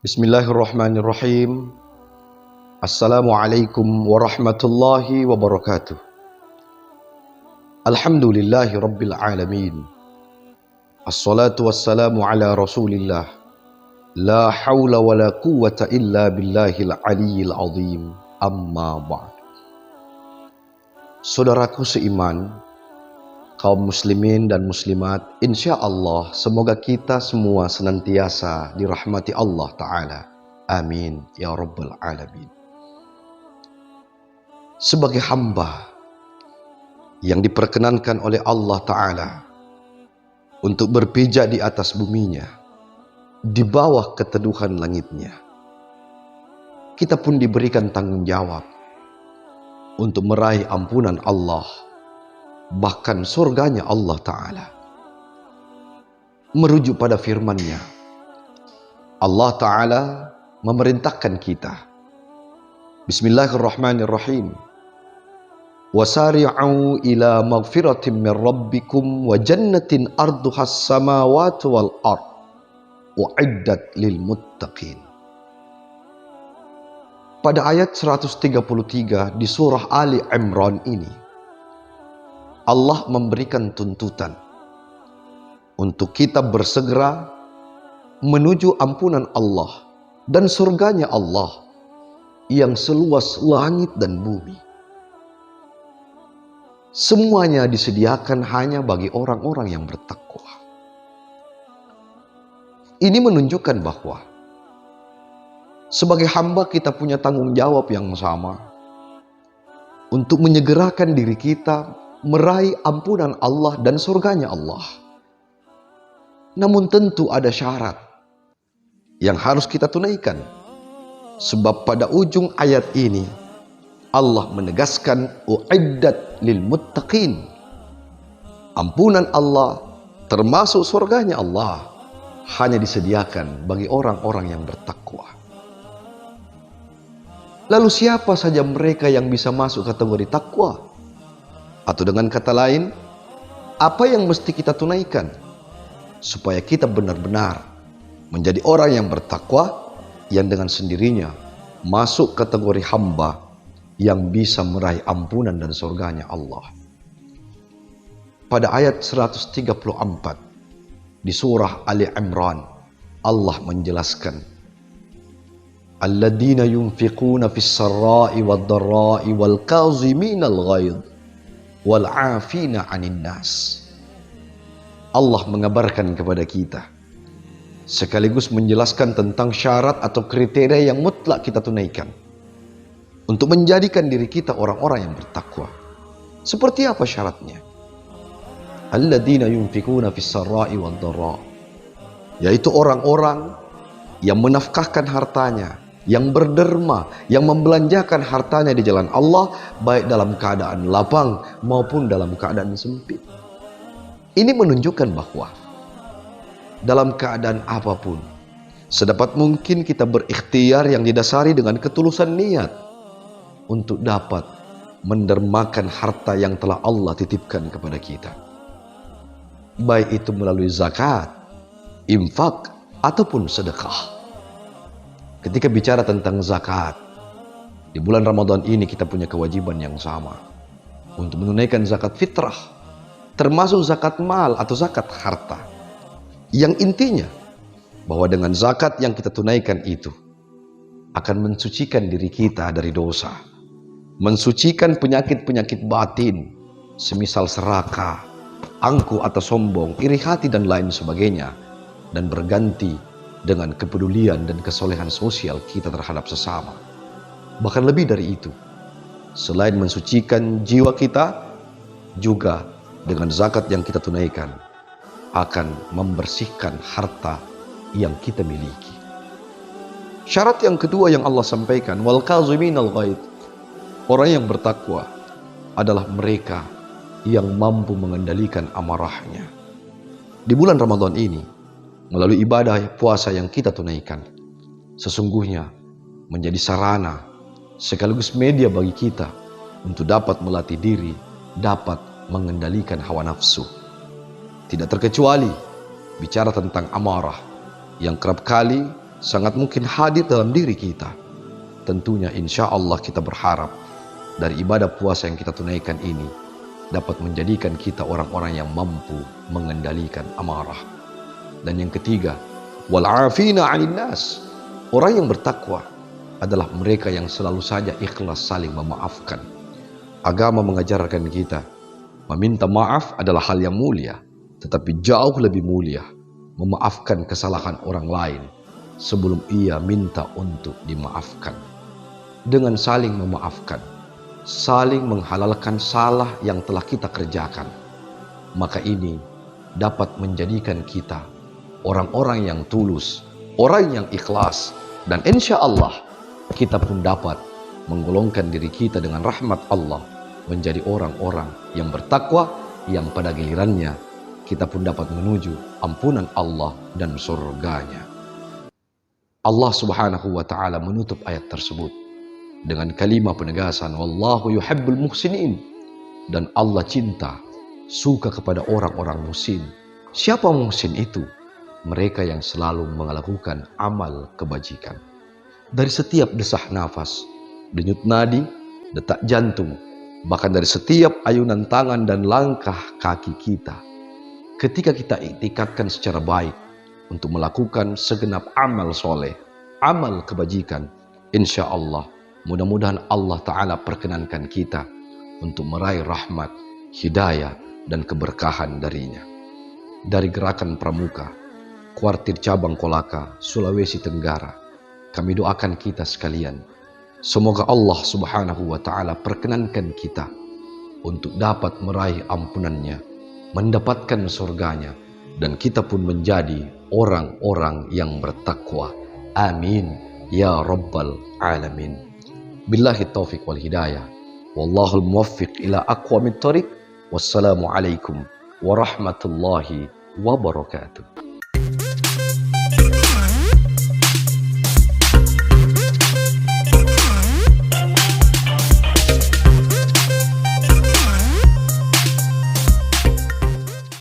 Bismillahirrahmanirrahim. Assalamualaikum warahmatullahi wabarakatuh. Alhamdulillahi rabbil alamin. Assalatu wassalamu ala rasulillah. La hawla wa la quwwata illa billahil aliyyil azim. Amma ba'd. Saudaraku seiman, kaum muslimin dan muslimat, insya Allah semoga kita semua senantiasa dirahmati Allah Ta'ala. Amin ya Rabbal Alamin. Sebagai hamba yang diperkenankan oleh Allah Ta'ala untuk berpijak di atas buminya, di bawah keteduhan langitnya, kita pun diberikan tanggung jawab untuk meraih ampunan Allah, bahkan surganya Allah Ta'ala. Merujuk pada firman-Nya, Allah Ta'ala memerintahkan kita, Bismillahirrahmanirrahim, wasari'u ila maghfiratin min rabbikum wa jannatin arduhas samawati wal ard u'iddat lil muttaqin. Pada ayat 133 di surah Ali Imran ini, Allah memberikan tuntutan untuk kita bersegera menuju ampunan Allah dan surganya Allah yang seluas langit dan bumi. Semuanya disediakan hanya bagi orang-orang yang bertakwa. Ini menunjukkan bahwa sebagai hamba kita punya tanggung jawab yang sama untuk menyegerakan diri kita meraih ampunan Allah dan surganya Allah. Namun tentu ada syarat yang harus kita tunaikan. Sebab pada ujung ayat ini Allah menegaskan u'iddat lil muttaqin. Ampunan Allah termasuk surganya Allah hanya disediakan bagi orang-orang yang bertakwa. Lalu siapa saja mereka yang bisa masuk kategori takwa? Atau dengan kata lain, apa yang mesti kita tunaikan supaya kita benar-benar menjadi orang yang bertakwa, yang dengan sendirinya masuk kategori hamba yang bisa meraih ampunan dan surganya Allah. Pada ayat 134 di surah Ali Imran, Allah menjelaskan, alladzina yunfiquna fis sarra'i wad dharra'i wal kaziminal ghaidh wal 'afina 'anil nas. Allah mengabarkan kepada kita sekaligus menjelaskan tentang syarat atau kriteria yang mutlak kita tunaikan untuk menjadikan diri kita orang-orang yang bertakwa. Seperti apa syaratnya? Alladzina yunfikuna fis sarra'i wad dharra, yaitu orang-orang yang menafkahkan hartanya, yang berderma, yang membelanjakan hartanya di jalan Allah, baik dalam keadaan lapang maupun dalam keadaan sempit. Ini menunjukkan bahwa dalam keadaan apapun, sedapat mungkin kita berikhtiar yang didasari dengan ketulusan niat untuk dapat mendermakan harta yang telah Allah titipkan kepada kita. Baik itu melalui zakat, infak, ataupun sedekah. Ketika bicara tentang zakat, di bulan Ramadan ini kita punya kewajiban yang sama untuk menunaikan zakat fitrah, termasuk zakat mal atau zakat harta. Yang intinya bahwa dengan zakat yang kita tunaikan itu akan mensucikan diri kita dari dosa, mensucikan penyakit-penyakit batin, semisal serakah, angkuh atau sombong, iri hati dan lain sebagainya, dan berganti dengan kepedulian dan kesolehan sosial kita terhadap sesama. Bahkan lebih dari itu, selain mensucikan jiwa kita, juga dengan zakat yang kita tunaikan akan membersihkan harta yang kita miliki. Syarat yang kedua yang Allah sampaikan, wal kaziminal ghaidh, orang yang bertakwa adalah mereka yang mampu mengendalikan amarahnya. Di bulan Ramadan ini, melalui ibadah puasa yang kita tunaikan, sesungguhnya menjadi sarana sekaligus media bagi kita untuk dapat melatih diri, dapat mengendalikan hawa nafsu. Tidak terkecuali bicara tentang amarah yang kerap kali sangat mungkin hadir dalam diri kita. Tentunya insya Allah kita berharap dari ibadah puasa yang kita tunaikan ini dapat menjadikan kita orang-orang yang mampu mengendalikan amarah. Dan yang ketiga, wal'afina 'anil nas. Orang yang bertakwa adalah mereka yang selalu saja ikhlas saling memaafkan. Agama mengajarkan kita, meminta maaf adalah hal yang mulia, tetapi jauh lebih mulia memaafkan kesalahan orang lain sebelum ia minta untuk dimaafkan. Dengan saling memaafkan, saling menghalalkan salah yang telah kita kerjakan, maka ini dapat menjadikan kita orang-orang yang tulus, orang yang ikhlas, dan insya Allah kita pun dapat menggolongkan diri kita dengan rahmat Allah menjadi orang-orang yang bertakwa, yang pada gilirannya kita pun dapat menuju ampunan Allah dan surganya. Allah Subhanahu wa ta'ala menutup ayat tersebut dengan kalimat penegasan, wallahu yuhibbul muhsinin, dan Allah cinta, suka kepada orang-orang muhsin. Siapa muhsin itu? Mereka yang selalu melakukan amal kebajikan. Dari setiap desah nafas, denyut nadi, detak jantung, bahkan dari setiap ayunan tangan dan langkah kaki kita, ketika kita iktikadkan secara baik untuk melakukan segenap amal soleh, amal kebajikan, insya Allah mudah-mudahan Allah Ta'ala perkenankan kita untuk meraih rahmat, hidayah, dan keberkahan darinya. Dari Gerakan Pramuka, Kuartir Cabang Kolaka, Sulawesi Tenggara, kami doakan kita sekalian, semoga Allah Subhanahu wa Ta'ala perkenankan kita untuk dapat meraih ampunannya, mendapatkan surganya, dan kita pun menjadi orang-orang yang bertakwa. Amin ya Rabbal Alamin. Billahi taufiq wal hidayah. Wallahul muwaffiq ila aqwamit thoriq. Wassalamu alaikum warahmatullahi wabarakatuh.